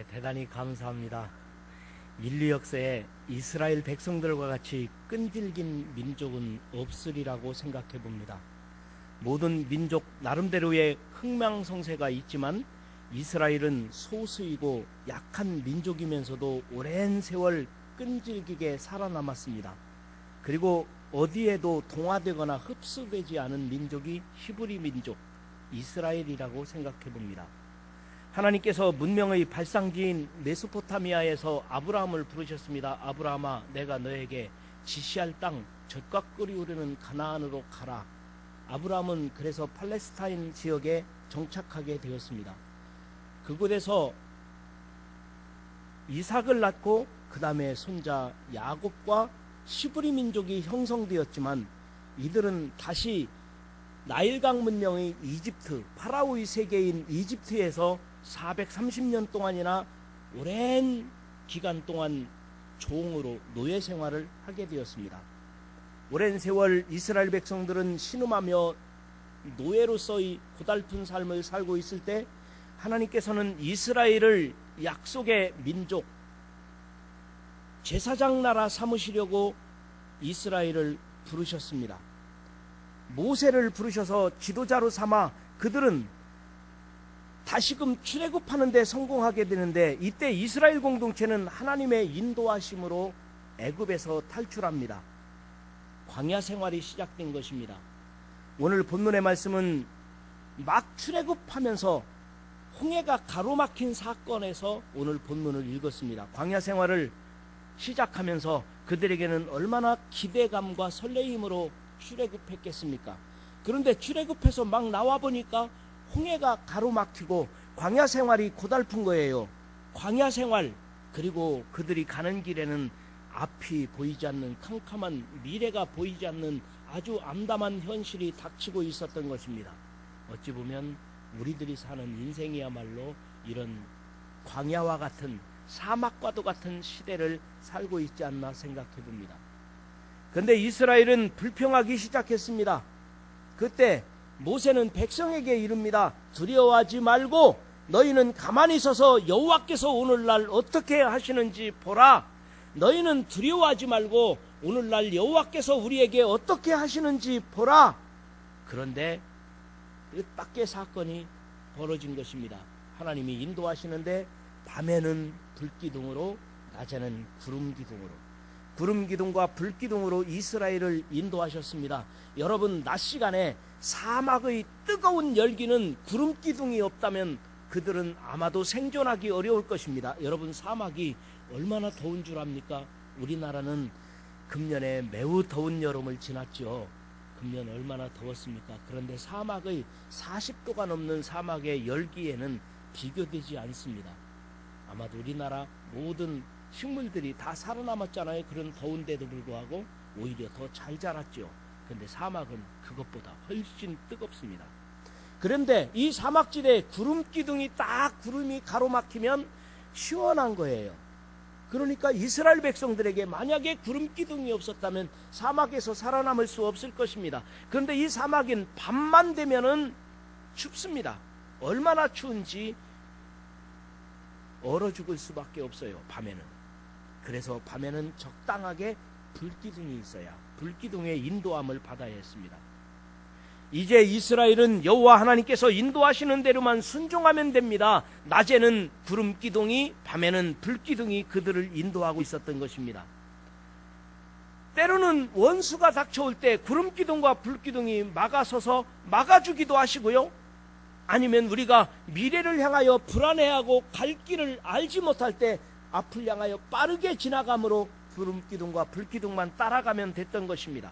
대단히 감사합니다. 인류 역사에 이스라엘 백성들과 같이 끈질긴 민족은 없으리라고 생각해 봅니다. 모든 민족 나름대로의 흥망성쇠가 있지만 이스라엘은 소수이고 약한 민족이면서도 오랜 세월 끈질기게 살아남았습니다. 그리고 어디에도 동화되거나 흡수되지 않은 민족이 히브리 민족, 이스라엘이라고 생각해 봅니다. 하나님께서 문명의 발상지인 메소포타미아에서 아브라함을 부르셨습니다. 아브라함아, 내가 너에게 지시할 땅 젖과 꿀이 흐르는 가나안으로 가라. 아브라함은 그래서 팔레스타인 지역에 정착하게 되었습니다. 그곳에서 이삭을 낳고 그 다음에 손자 야곱과 히브리 민족이 형성되었지만 이들은 다시 나일강 문명의 이집트, 파라오의 세계인 이집트에서 430년 동안이나 오랜 기간 동안 종으로 노예 생활을 하게 되었습니다. 오랜 세월 이스라엘 백성들은 신음하며 노예로서의 고달픈 삶을 살고 있을 때 하나님께서는 이스라엘을 약속의 민족, 제사장 나라 삼으시려고 이스라엘을 부르셨습니다. 모세를 부르셔서 지도자로 삼아 그들은 다시금 출애굽하는 데 성공하게 되는데 이때 이스라엘 공동체는 하나님의 인도하심으로 애굽에서 탈출합니다. 광야 생활이 시작된 것입니다. 오늘 본문의 말씀은 막 출애굽하면서 홍해가 가로막힌 사건에서 오늘 본문을 읽었습니다. 광야 생활을 시작하면서 그들에게는 얼마나 기대감과 설레임으로 출애굽했겠습니까? 그런데 출애굽해서 막 나와보니까 홍해가 가로막히고 광야 생활이 고달픈 거예요. 광야 생활, 그리고 그들이 가는 길에는 앞이 보이지 않는 캄캄한 미래가 보이지 않는 아주 암담한 현실이 닥치고 있었던 것입니다. 어찌 보면 우리들이 사는 인생이야말로 이런 광야와 같은 사막과도 같은 시대를 살고 있지 않나 생각해 봅니다. 그런데 이스라엘은 불평하기 시작했습니다. 그때 모세는 백성에게 이릅니다. 두려워하지 말고 너희는 가만히 서서 여호와께서 오늘날 어떻게 하시는지 보라. 너희는 두려워하지 말고 오늘날 여호와께서 우리에게 어떻게 하시는지 보라. 그런데 뜻밖의 사건이 벌어진 것입니다. 하나님이 인도하시는데 밤에는 불기둥으로, 낮에는 구름기둥으로, 구름기둥과 불기둥으로 이스라엘을 인도하셨습니다. 여러분, 낮 시간에 사막의 뜨거운 열기는 구름기둥이 없다면 그들은 아마도 생존하기 어려울 것입니다. 여러분, 사막이 얼마나 더운 줄 압니까? 우리나라는 금년에 매우 더운 여름을 지났죠. 금년 얼마나 더웠습니까? 그런데 사막의 40도가 넘는 사막의 열기에는 비교되지 않습니다. 아마도 우리나라 모든 식물들이 다 살아남았잖아요. 그런 더운데도 불구하고 오히려 더 잘 자랐죠. 그런데 사막은 그것보다 훨씬 뜨겁습니다. 그런데 이 사막지대에 구름기둥이 딱 구름이 가로막히면 시원한 거예요. 그러니까 이스라엘 백성들에게 만약에 구름기둥이 없었다면 사막에서 살아남을 수 없을 것입니다. 그런데 이 사막은 밤만 되면은 춥습니다. 얼마나 추운지 얼어 죽을 수밖에 없어요. 밤에는. 그래서 밤에는 적당하게 불기둥이 있어야 불기둥의 인도함을 받아야 했습니다. 이제 이스라엘은 여호와 하나님께서 인도하시는 대로만 순종하면 됩니다. 낮에는 구름기둥이, 밤에는 불기둥이 그들을 인도하고 있었던 것입니다. 때로는 원수가 닥쳐올 때 구름기둥과 불기둥이 막아서서 막아주기도 하시고요. 아니면 우리가 미래를 향하여 불안해하고 갈 길을 알지 못할 때 앞을 향하여 빠르게 지나감으로 구름기둥과 불기둥만 따라가면 됐던 것입니다.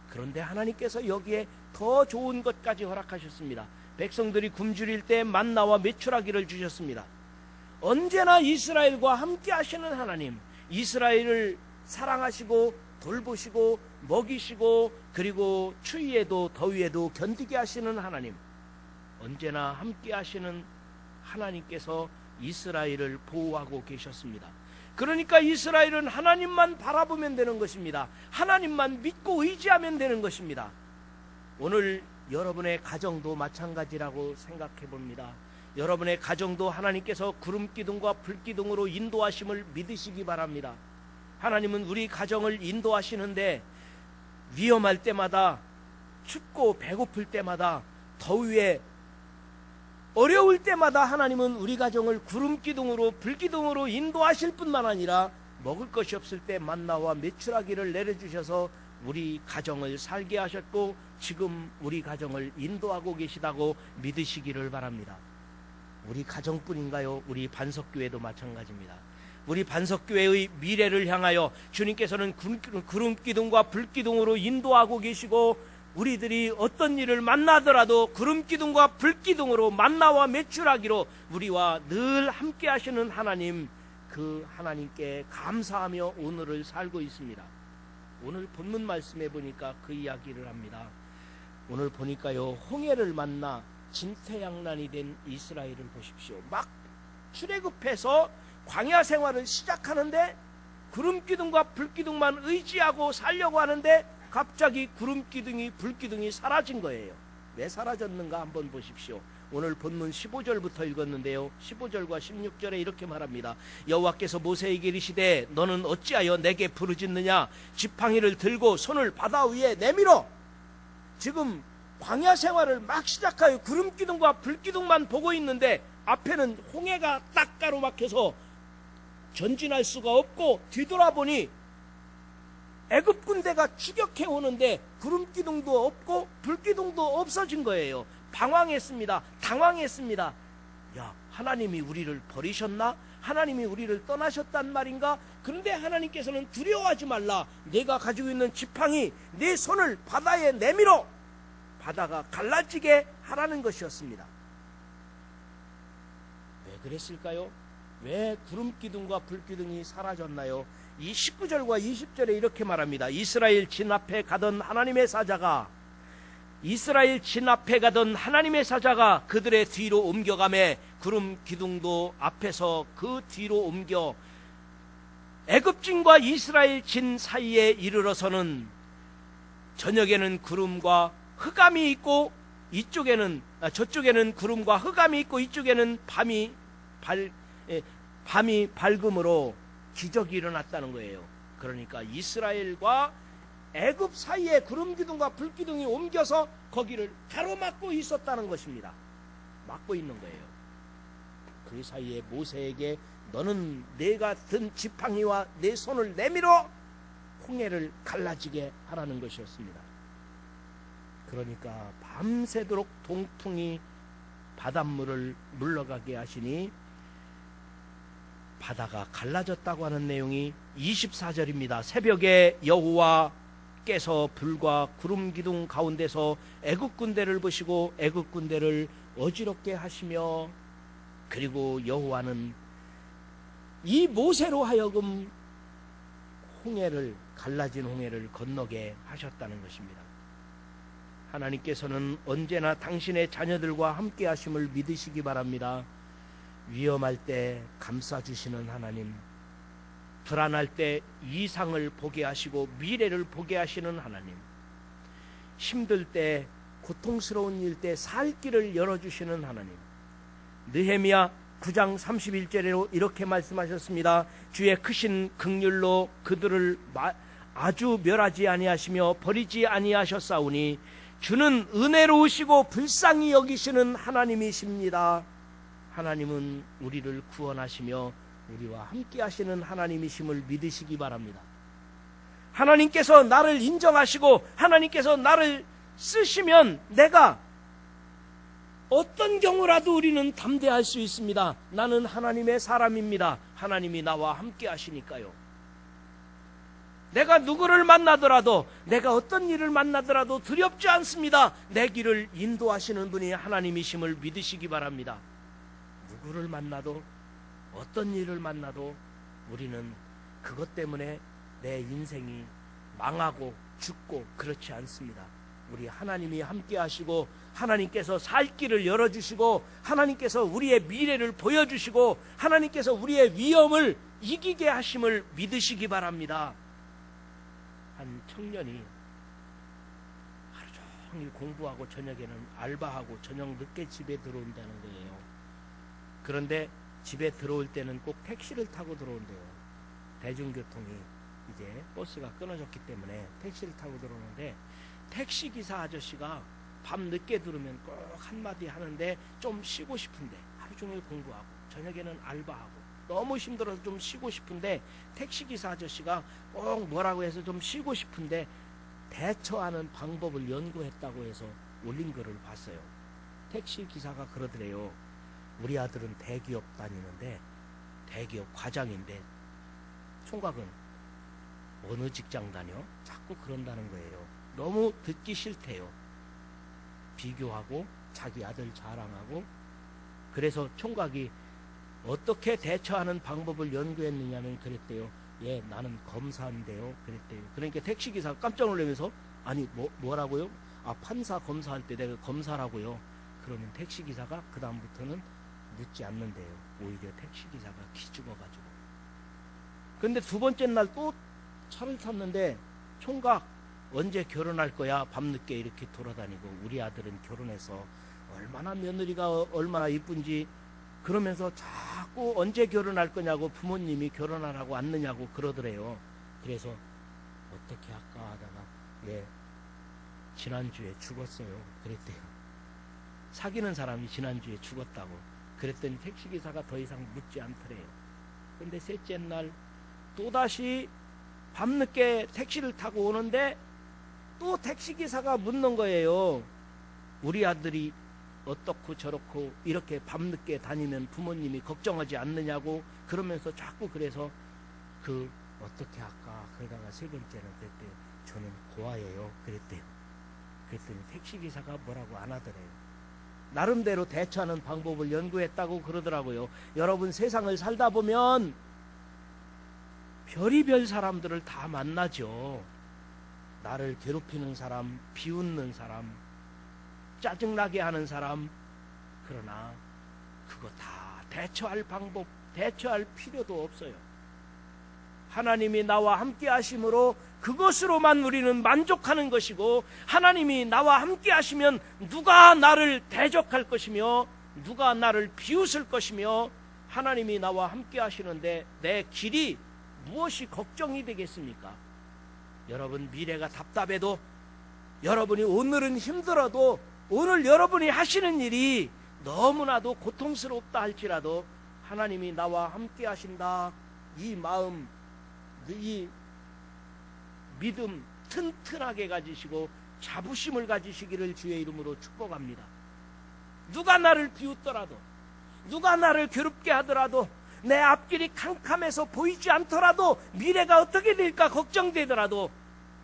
그런데 하나님께서 여기에 더 좋은 것까지 허락하셨습니다. 백성들이 굶주릴 때 만나와 메추라기를 주셨습니다. 언제나 이스라엘과 함께 하시는 하나님, 이스라엘을 사랑하시고 돌보시고 먹이시고 그리고 추위에도 더위에도 견디게 하시는 하나님, 언제나 함께 하시는 하나님께서 이스라엘을 보호하고 계셨습니다. 그러니까 이스라엘은 하나님만 바라보면 되는 것입니다. 하나님만 믿고 의지하면 되는 것입니다. 오늘 여러분의 가정도 마찬가지라고 생각해 봅니다. 여러분의 가정도 하나님께서 구름기둥과 불기둥으로 인도하심을 믿으시기 바랍니다. 하나님은 우리 가정을 인도하시는데 위험할 때마다, 춥고 배고플 때마다, 더위에 어려울 때마다 하나님은 우리 가정을 구름기둥으로 불기둥으로 인도하실 뿐만 아니라 먹을 것이 없을 때 만나와 메추라기를 내려주셔서 우리 가정을 살게 하셨고 지금 우리 가정을 인도하고 계시다고 믿으시기를 바랍니다. 우리 가정뿐인가요? 우리 반석교회도 마찬가지입니다. 우리 반석교회의 미래를 향하여 주님께서는 구름기둥과 불기둥으로 인도하고 계시고 우리들이 어떤 일을 만나더라도 구름기둥과 불기둥으로 만나와 메추라기로 우리와 늘 함께 하시는 하나님, 그 하나님께 감사하며 오늘을 살고 있습니다. 오늘 본문 말씀에 보니까 그 이야기를 합니다. 오늘 보니까요, 홍해를 만나 진퇴양난이 된 이스라엘을 보십시오. 막 출애굽해서 광야 생활을 시작하는데 구름기둥과 불기둥만 의지하고 살려고 하는데 갑자기 구름기둥이 불기둥이 사라진 거예요. 왜 사라졌는가 한번 보십시오. 오늘 본문 15절부터 읽었는데요, 15절과 16절에 이렇게 말합니다. 여호와께서 모세에게 이르시되 너는 어찌하여 내게 부르짖느냐? 지팡이를 들고 손을 바다 위에 내밀어. 지금 광야 생활을 막 시작하여 구름기둥과 불기둥만 보고 있는데 앞에는 홍해가 딱 가로막혀서 전진할 수가 없고 뒤돌아보니 애굽 군대가 추격해 오는데 구름기둥도 없고 불기둥도 없어진 거예요. 방황했습니다. 당황했습니다. 야, 하나님이 우리를 버리셨나? 하나님이 우리를 떠나셨단 말인가? 그런데 하나님께서는 두려워하지 말라. 내가 가지고 있는 지팡이 내 손을 바다에 내밀어 바다가 갈라지게 하라는 것이었습니다. 왜 그랬을까요? 왜 구름기둥과 불기둥이 사라졌나요? 이 19절과 20절에 이렇게 말합니다. 이스라엘 진 앞에 가던 하나님의 사자가 그들의 뒤로 옮겨가매 구름기둥도 앞에서 그 뒤로 옮겨 애굽진과 이스라엘 진 사이에 이르러서는 저녁에는 구름과 흑암이 있고 저쪽에는 구름과 흑암이 있고 이쪽에는 밤이 밝음으로 기적이 일어났다는 거예요. 그러니까 이스라엘과 애굽 사이에 구름기둥과 불기둥이 옮겨서 거기를 가로막고 있었다는 것입니다. 막고 있는 거예요. 그 사이에 모세에게 너는 내가 든 지팡이와 내 손을 내밀어 홍해를 갈라지게 하라는 것이었습니다. 그러니까 밤새도록 동풍이 바닷물을 물러가게 하시니 바다가 갈라졌다고 하는 내용이 24절입니다. 새벽에 여호와께서 불과 구름기둥 가운데서 애굽 군대를 보시고 애굽 군대를 어지럽게 하시며 그리고 여호와는 이 모세로 하여금 갈라진 홍해를 건너게 하셨다는 것입니다. 하나님께서는 언제나 당신의 자녀들과 함께 하심을 믿으시기 바랍니다. 위험할 때 감싸주시는 하나님, 불안할 때 이상을 보게 하시고 미래를 보게 하시는 하나님, 힘들 때 고통스러운 일 때 살 길을 열어주시는 하나님, 느헤미야 9장 31절로 이렇게 말씀하셨습니다. 주의 크신 긍휼로 그들을 아주 멸하지 아니하시며 버리지 아니하셨사오니 주는 은혜로우시고 불쌍히 여기시는 하나님이십니다. 하나님은 우리를 구원하시며 우리와 함께 하시는 하나님이심을 믿으시기 바랍니다. 하나님께서 나를 인정하시고 하나님께서 나를 쓰시면 내가 어떤 경우라도 우리는 담대할 수 있습니다. 나는 하나님의 사람입니다. 하나님이 나와 함께 하시니까요. 내가 누구를 만나더라도, 내가 어떤 일을 만나더라도 두렵지 않습니다. 내 길을 인도하시는 분이 하나님이심을 믿으시기 바랍니다. 누구를 만나도, 어떤 일을 만나도 우리는 그것 때문에 내 인생이 망하고 죽고 그렇지 않습니다. 우리 하나님이 함께 하시고 하나님께서 살 길을 열어주시고 하나님께서 우리의 미래를 보여주시고 하나님께서 우리의 위험을 이기게 하심을 믿으시기 바랍니다. 한 청년이 하루 종일 공부하고 저녁에는 알바하고 저녁 늦게 집에 들어온다는 거예요. 그런데 집에 들어올 때는 꼭 택시를 타고 들어온대요. 대중교통이 이제 버스가 끊어졌기 때문에 택시를 타고 들어오는데, 택시기사 아저씨가 밤 늦게 들으면 꼭 한마디 하는데, 좀 쉬고 싶은데, 하루 종일 공부하고 저녁에는 알바하고 너무 힘들어서 좀 쉬고 싶은데, 택시기사 아저씨가 꼭 뭐라고 해서 좀 쉬고 싶은데 대처하는 방법을 연구했다고 해서 올린 글을 봤어요. 택시기사가 그러더래요. 우리 아들은 대기업 다니는데, 대기업 과장인데 총각은 어느 직장 다녀? 자꾸 그런다는 거예요. 너무 듣기 싫대요. 비교하고 자기 아들 자랑하고. 그래서 총각이 어떻게 대처하는 방법을 연구했느냐면 그랬대요. 예, 나는 검사인데요. 그랬대요. 그러니까 택시기사가 깜짝 놀라면서, 아니 뭐라고요? 아, 판사 검사할 때 내가 검사라고요. 그러면 택시기사가 그 다음부터는 묻지 않는데요. 오히려 택시기사가 기죽어가지고. 근데 두 번째 날 또 차를 탔는데, 총각 언제 결혼할 거야? 밤늦게 이렇게 돌아다니고, 우리 아들은 결혼해서 얼마나 며느리가 얼마나 이쁜지 그러면서 자꾸 언제 결혼할 거냐고 부모님이 결혼하라고 않느냐고 그러더래요. 그래서 어떻게 할까 하다가, 예, 지난주에 죽었어요. 그랬대요. 사귀는 사람이 지난주에 죽었다고. 그랬더니 택시기사가 더 이상 묻지 않더래요. 근데 셋째 날 또다시 밤늦게 택시를 타고 오는데, 또 택시기사가 묻는 거예요. 우리 아들이 어떻고 저렇고 이렇게 밤늦게 다니면 부모님이 걱정하지 않느냐고 그러면서 자꾸. 그래서 어떻게 할까 그러다가 세 번째는 그랬대요. 저는 고아예요. 그랬대요. 그랬더니 택시기사가 뭐라고 안 하더래요. 나름대로 대처하는 방법을 연구했다고 그러더라고요. 여러분, 세상을 살다 보면 별의별 사람들을 다 만나죠. 나를 괴롭히는 사람, 비웃는 사람, 짜증나게 하는 사람. 그러나 그거 다 대처할 방법, 대처할 필요도 없어요. 하나님이 나와 함께 하심으로 그것으로만 우리는 만족하는 것이고, 하나님이 나와 함께 하시면 누가 나를 대적할 것이며 누가 나를 비웃을 것이며, 하나님이 나와 함께 하시는데 내 길이 무엇이 걱정이 되겠습니까? 여러분, 미래가 답답해도, 여러분이 오늘은 힘들어도, 오늘 여러분이 하시는 일이 너무나도 고통스럽다 할지라도 하나님이 나와 함께 하신다, 이 마음, 이 믿음 튼튼하게 가지시고 자부심을 가지시기를 주의 이름으로 축복합니다. 누가 나를 비웃더라도, 누가 나를 괴롭게 하더라도, 내 앞길이 캄캄해서 보이지 않더라도, 미래가 어떻게 될까 걱정되더라도,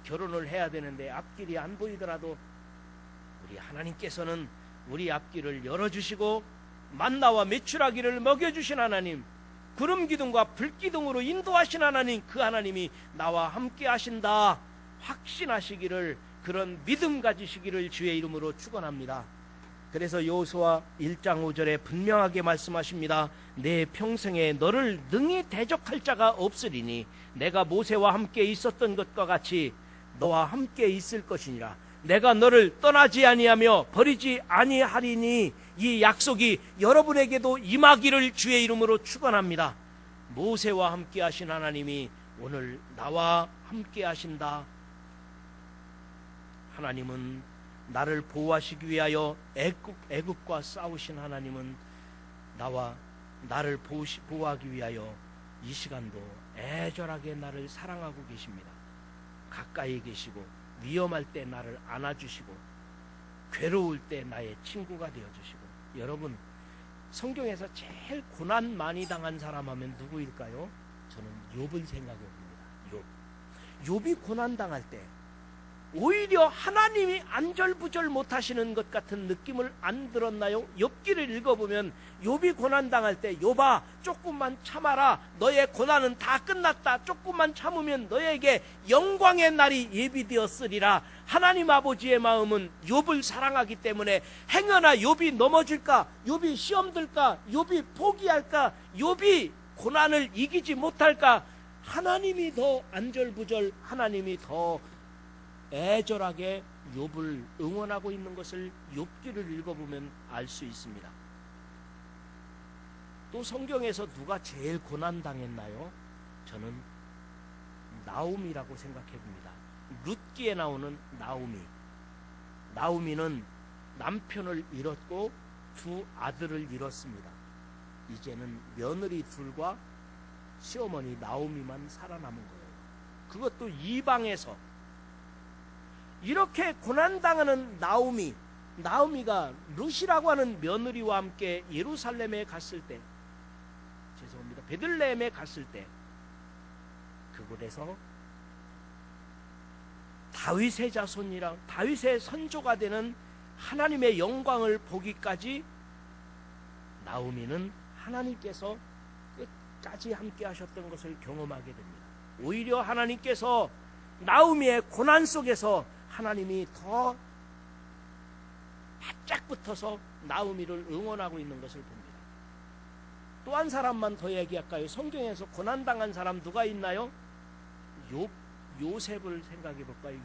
결혼을 해야 되는데 앞길이 안 보이더라도 우리 하나님께서는 우리 앞길을 열어주시고 만나와 메추라기를 먹여주신 하나님, 구름기둥과 불기둥으로 인도하신 하나님, 그 하나님이 나와 함께 하신다 확신하시기를, 그런 믿음 가지시기를 주의 이름으로 축원합니다. 그래서 여호수아 1장 5절에 분명하게 말씀하십니다. 내 평생에 너를 능히 대적할 자가 없으리니 내가 모세와 함께 있었던 것과 같이 너와 함께 있을 것이니라. 내가 너를 떠나지 아니하며 버리지 아니하리니, 이 약속이 여러분에게도 임하기를 주의 이름으로 축원합니다. 모세와 함께 하신 하나님이 오늘 나와 함께 하신다. 하나님은 나를 보호하시기 위하여 애굽과 싸우신 하나님은 나를 보호하기 위하여 이 시간도 애절하게 나를 사랑하고 계십니다. 가까이 계시고 위험할 때 나를 안아주시고 괴로울 때 나의 친구가 되어주시고. 여러분, 성경에서 제일 고난 많이 당한 사람 하면 누구일까요? 저는 욥을 생각해 봅니다. 욥이 고난 당할 때 오히려 하나님이 안절부절 못하시는 것 같은 느낌을 안 들었나요? 욥기를 읽어보면 욥이 고난당할 때, 욥아 조금만 참아라, 너의 고난은 다 끝났다, 조금만 참으면 너에게 영광의 날이 예비되었으리라. 하나님 아버지의 마음은 욥을 사랑하기 때문에 행여나 욥이 넘어질까, 욥이 시험 들까, 욥이 포기할까, 욥이 고난을 이기지 못할까, 하나님이 더 안절부절, 하나님이 더 애절하게 욥을 응원하고 있는 것을 욥기를 읽어보면 알 수 있습니다. 또 성경에서 누가 제일 고난당했나요? 저는 나오미라고 생각해 봅니다. 룻기에 나오는 나오미. 나오미는 남편을 잃었고 두 아들을 잃었습니다. 이제는 며느리 둘과 시어머니 나오미만 살아남은 거예요. 그것도 이방에서. 이렇게 고난당하는 나오미가 룻이라고 하는 며느리와 함께 예루살렘에 갔을 때, 베들레헴에 갔을 때 그곳에서 다윗의 자손이랑 다윗의 선조가 되는 하나님의 영광을 보기까지 나오미는 하나님께서 끝까지 함께 하셨던 것을 경험하게 됩니다. 오히려 하나님께서 나오미의 고난 속에서 하나님이 더 바짝 붙어서 나오미를 응원하고 있는 것을 봅니다. 또 한 사람만 더 얘기할까요? 성경에서 고난당한 사람 누가 있나요? 요셉을 생각해 볼까요?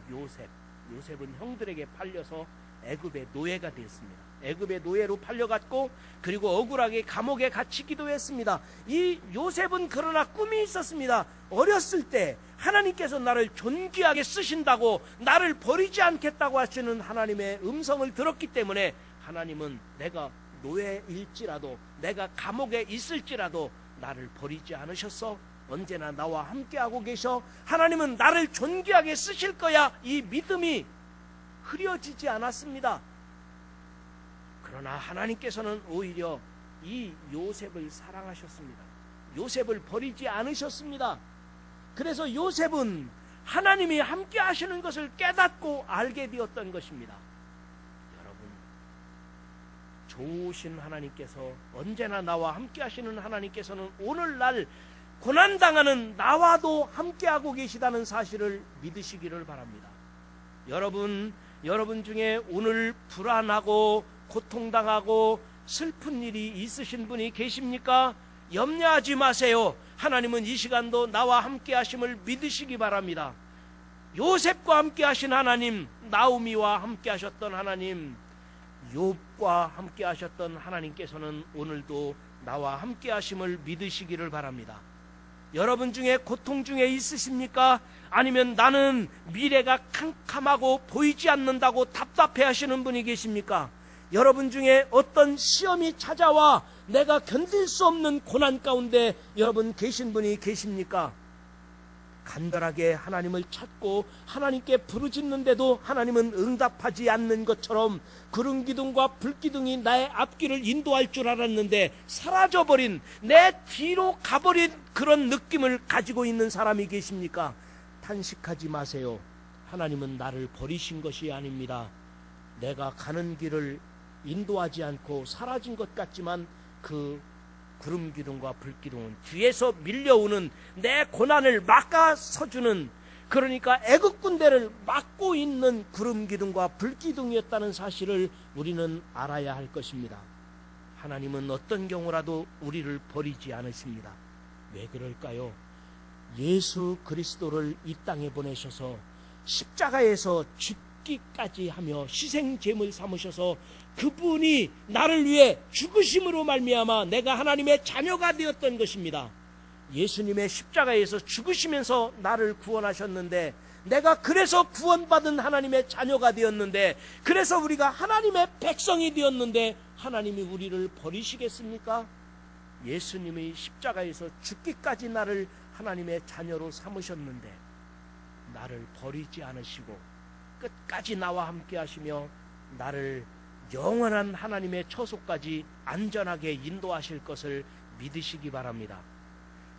요셉은 형들에게 팔려서 애굽의 노예가 되었습니다. 애굽의 노예로 팔려갔고 그리고 억울하게 감옥에 갇히기도 했습니다. 이 요셉은 그러나 꿈이 있었습니다. 어렸을 때 하나님께서 나를 존귀하게 쓰신다고, 나를 버리지 않겠다고 하시는 하나님의 음성을 들었기 때문에 하나님은 내가 노예일지라도, 내가 감옥에 있을지라도 나를 버리지 않으셨어. 언제나 나와 함께하고 계셔. 하나님은 나를 존귀하게 쓰실 거야. 이 믿음이 흐려지지 않았습니다. 그러나 하나님께서는 오히려 이 요셉을 사랑하셨습니다. 요셉을 버리지 않으셨습니다. 그래서 요셉은 하나님이 함께 하시는 것을 깨닫고 알게 되었던 것입니다. 여러분, 좋으신 하나님께서, 언제나 나와 함께 하시는 하나님께서는 오늘날 고난당하는 나와도 함께하고 계시다는 사실을 믿으시기를 바랍니다. 여러분 중에 오늘 불안하고 고통당하고 슬픈 일이 있으신 분이 계십니까? 염려하지 마세요. 하나님은 이 시간도 나와 함께 하심을 믿으시기 바랍니다. 요셉과 함께 하신 하나님, 나오미와 함께 하셨던 하나님, 욥과 함께 하셨던 하나님께서는 오늘도 나와 함께 하심을 믿으시기를 바랍니다. 여러분 중에 고통 중에 있으십니까? 아니면 나는 미래가 캄캄하고 보이지 않는다고 답답해 하시는 분이 계십니까? 여러분 중에 어떤 시험이 찾아와 내가 견딜 수 없는 고난 가운데 여러분 계신 분이 계십니까? 간절하게 하나님을 찾고 하나님께 부르짖는데도 하나님은 응답하지 않는 것처럼 구름 기둥과 불 기둥이 나의 앞길을 인도할 줄 알았는데 사라져버린, 내 뒤로 가버린 그런 느낌을 가지고 있는 사람이 계십니까? 탄식하지 마세요. 하나님은 나를 버리신 것이 아닙니다. 내가 가는 길을 인도하지 않고 사라진 것 같지만 그 구름 기둥과 불 기둥은 뒤에서 밀려오는 내 고난을 막아서주는, 그러니까 애국 군대를 막고 있는 구름 기둥과 불 기둥이었다는 사실을 우리는 알아야 할 것입니다. 하나님은 어떤 경우라도 우리를 버리지 않으십니다. 왜 그럴까요? 예수 그리스도를 이 땅에 보내셔서 십자가에서 죽기까지 하며 희생 제물 삼으셔서 그분이 나를 위해 죽으심으로 말미암아 내가 하나님의 자녀가 되었던 것입니다. 예수님의 십자가에서 죽으시면서 나를 구원하셨는데, 내가 그래서 구원받은 하나님의 자녀가 되었는데, 그래서 우리가 하나님의 백성이 되었는데 하나님이 우리를 버리시겠습니까? 예수님이 십자가에서 죽기까지 나를 하나님의 자녀로 삼으셨는데 나를 버리지 않으시고 끝까지 나와 함께 하시며 나를 영원한 하나님의 처소까지 안전하게 인도하실 것을 믿으시기 바랍니다.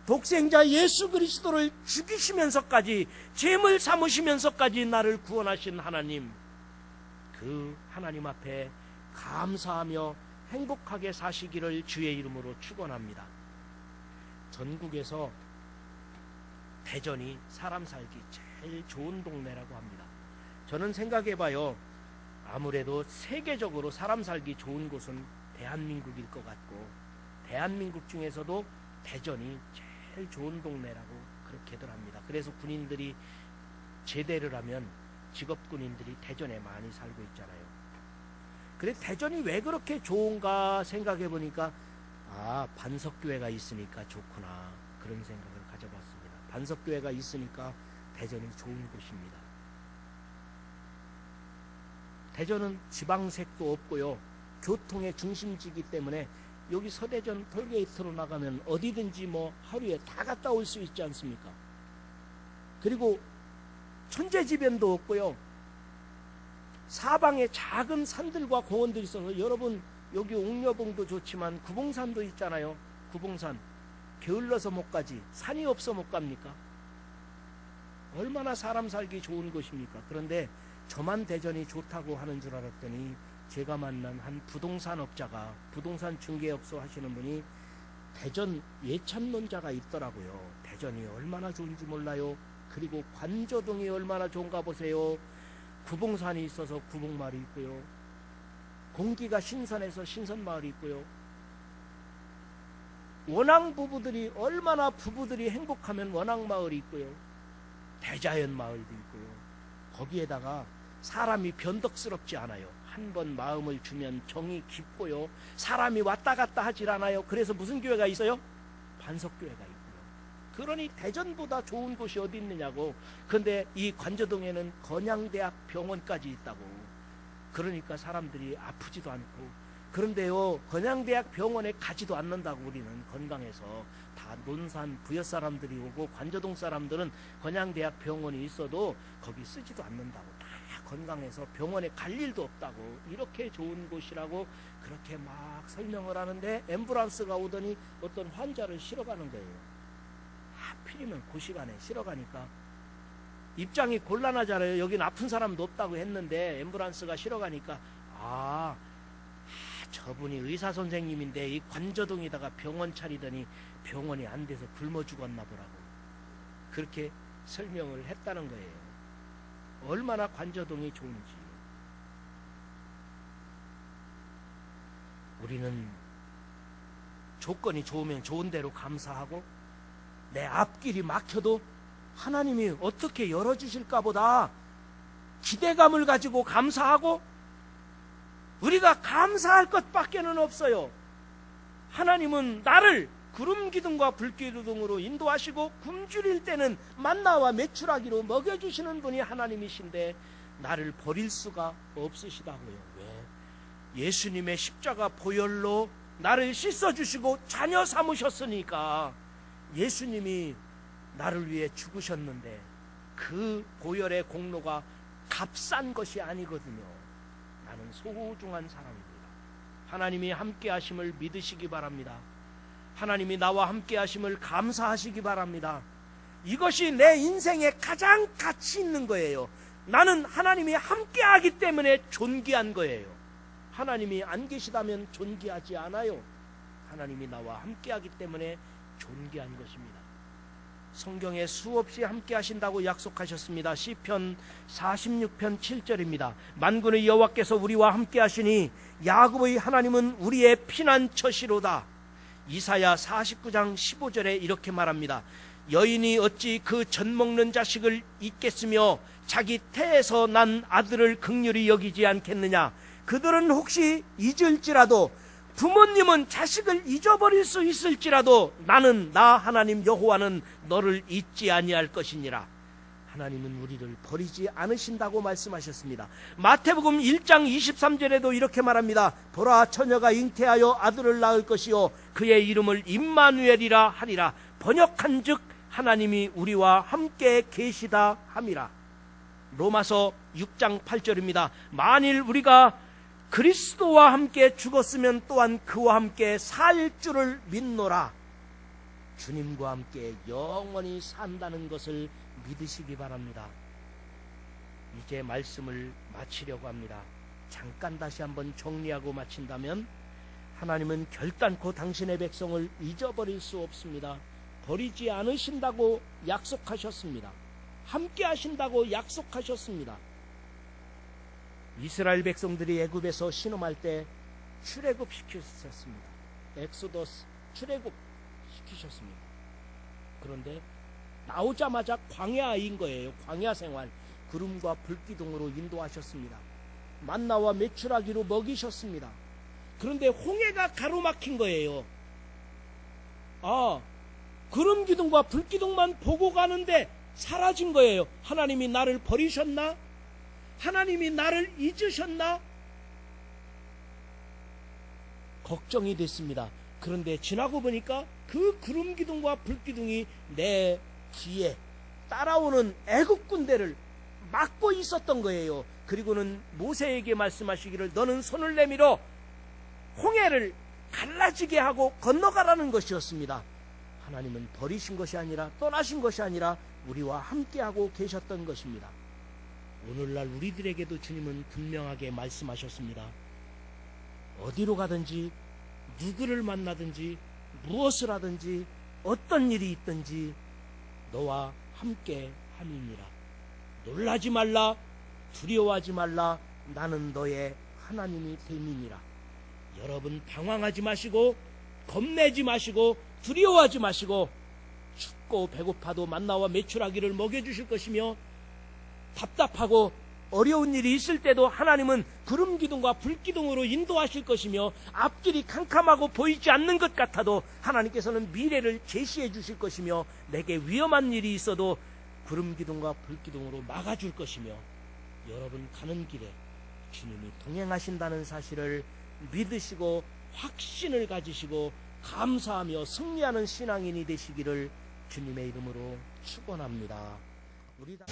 독생자 예수 그리스도를 죽이시면서까지, 제물 삼으시면서까지 나를 구원하신 하나님, 그 하나님 앞에 감사하며 행복하게 사시기를 주의 이름으로 축원합니다. 전국에서 대전이 사람 살기 제일 좋은 동네라고 합니다. 저는 생각해봐요. 아무래도 세계적으로 사람 살기 좋은 곳은 대한민국일 것 같고, 대한민국 중에서도 대전이 제일 좋은 동네라고 그렇게들 합니다. 그래서 군인들이 제대를 하면 직업군인들이 대전에 많이 살고 있잖아요. 그래 대전이 왜 그렇게 좋은가 생각해 보니까 반석교회가 있으니까 좋구나, 그런 생각을 가져봤습니다. 반석교회가 있으니까 대전이 좋은 곳입니다. 대전은 지방색도 없고요, 교통의 중심지이기 때문에 여기 서대전 톨게이트로 나가면 어디든지 하루에 다 갔다 올 수 있지 않습니까? 그리고 천재지변도 없고요, 사방에 작은 산들과 공원들이 있어서, 여러분 여기 옥녀봉도 좋지만 구봉산도 있잖아요. 구봉산 게을러서 못 가지, 산이 없어 못 갑니까? 얼마나 사람 살기 좋은 곳입니까? 그런데 저만 대전이 좋다고 하는 줄 알았더니 제가 만난 한 부동산 업자가, 부동산 중개업소 하시는 분이 대전 예찬론자가 있더라고요. 대전이 얼마나 좋은지 몰라요. 그리고 관저동이 얼마나 좋은가 보세요. 구봉산이 있어서 구봉마을이 있고요, 공기가 신선해서 신선마을이 있고요, 원앙 부부들이 얼마나 부부들이 행복하면 원앙마을이 있고요, 대자연마을도 있고요. 거기에다가 사람이 변덕스럽지 않아요. 한 번 마음을 주면 정이 깊고요, 사람이 왔다 갔다 하질 않아요. 그래서 무슨 교회가 있어요? 반석교회가 있고요. 그러니 대전보다 좋은 곳이 어디 있느냐고. 근데 이 관저동에는 건양대학 병원까지 있다고. 그러니까 사람들이 아프지도 않고. 그런데요, 건양대학 병원에 가지도 않는다고. 우리는 건강해서. 다 논산 부여 사람들이 오고, 관저동 사람들은 건양대학 병원이 있어도 거기 쓰지도 않는다고. 다 건강해서 병원에 갈 일도 없다고. 이렇게 좋은 곳이라고 그렇게 막 설명을 하는데, 앰뷸런스가 오더니 어떤 환자를 실어가는 거예요. 하필이면 그 시간에 실어가니까 입장이 곤란하잖아요. 여긴 아픈 사람도 없다고 했는데 앰뷸런스가 실어가니까 저분이 의사 선생님인데 이 관저동에다가 병원 차리더니 병원이 안 돼서 굶어 죽었나 보라고 그렇게 설명을 했다는 거예요. 얼마나 관저동이 좋은지. 우리는 조건이 좋으면 좋은 대로 감사하고, 내 앞길이 막혀도 하나님이 어떻게 열어주실까 보다 기대감을 가지고 감사하고, 우리가 감사할 것밖에는 없어요. 하나님은 나를 구름 기둥과 불 기둥으로 인도하시고, 굶주릴 때는 만나와 메추라기로 먹여주시는 분이 하나님이신데 나를 버릴 수가 없으시다고요. 왜? 예수님의 십자가 보혈로 나를 씻어주시고 자녀 삼으셨으니까. 예수님이 나를 위해 죽으셨는데 그 보혈의 공로가 값싼 것이 아니거든요. 나는 소중한 사람입니다. 하나님이 함께 하심을 믿으시기 바랍니다. 하나님이 나와 함께 하심을 감사하시기 바랍니다. 이것이 내 인생에 가장 가치 있는 거예요. 나는 하나님이 함께 하기 때문에 존귀한 거예요. 하나님이 안 계시다면 존귀하지 않아요. 하나님이 나와 함께 하기 때문에 존귀한 것입니다. 성경에 수없이 함께 하신다고 약속하셨습니다. 시편 46편 7절입니다. 만군의 여호와께서 우리와 함께 하시니 야곱의 하나님은 우리의 피난처시로다. 이사야 49장 15절에 이렇게 말합니다. 여인이 어찌 그 젖먹는 자식을 잊겠으며 자기 태에서 난 아들을 긍휼히 여기지 않겠느냐. 그들은 혹시 잊을지라도, 부모님은 자식을 잊어버릴 수 있을지라도 나는, 나 하나님 여호와는 너를 잊지 아니할 것이니라. 하나님은 우리를 버리지 않으신다고 말씀하셨습니다. 마태복음 1장 23절에도 이렇게 말합니다. 보라, 처녀가 잉태하여 아들을 낳을 것이요 그의 이름을 임마누엘이라 하리라. 번역한즉 하나님이 우리와 함께 계시다 함이라. 로마서 6장 8절입니다. 만일 우리가 그리스도와 함께 죽었으면 또한 그와 함께 살 줄을 믿노라. 주님과 함께 영원히 산다는 것을 믿으시기 바랍니다. 이제 말씀을 마치려고 합니다. 잠깐 다시 한번 정리하고 마친다면, 하나님은 결단코 당신의 백성을 잊어버릴 수 없습니다. 버리지 않으신다고 약속하셨습니다. 함께 하신다고 약속하셨습니다. 이스라엘 백성들이 애굽에서 신음할 때 출애굽시키셨습니다. 엑소더스 출애굽시키셨습니다. 그런데 나오자마자 광야인 거예요. 광야 생활, 구름과 불기둥으로 인도하셨습니다. 만나와 메추라기로 먹이셨습니다. 그런데 홍해가 가로막힌 거예요. 구름 기둥과 불 기둥만 보고 가는데 사라진 거예요. 하나님이 나를 버리셨나? 하나님이 나를 잊으셨나? 걱정이 됐습니다. 그런데 지나고 보니까 그 구름 기둥과 불 기둥이 내 뒤에 따라오는 애국 군대를 막고 있었던 거예요. 그리고는 모세에게 말씀하시기를 너는 손을 내밀어 홍해를 갈라지게 하고 건너가라는 것이었습니다. 하나님은 버리신 것이 아니라 떠나신 것이 아니라 우리와 함께하고 계셨던 것입니다. 오늘날 우리들에게도 주님은 분명하게 말씀하셨습니다. 어디로 가든지 누구를 만나든지 무엇을 하든지 어떤 일이 있든지 너와 함께 함이니라. 놀라지 말라, 두려워하지 말라, 나는 너의 하나님이 됨이니라. 여러분 방황하지 마시고 겁내지 마시고 두려워하지 마시고 춥고 배고파도 만나와 메추라기를 먹여주실 것이며 답답하고 어려운 일이 있을 때도 하나님은 구름 기둥과 불 기둥으로 인도하실 것이며 앞길이 캄캄하고 보이지 않는 것 같아도 하나님께서는 미래를 제시해 주실 것이며 내게 위험한 일이 있어도 구름 기둥과 불 기둥으로 막아줄 것이며 여러분 가는 길에 주님이 동행하신다는 사실을 믿으시고 확신을 가지시고 감사하며 승리하는 신앙인이 되시기를 주님의 이름으로 축원합니다. 우리 다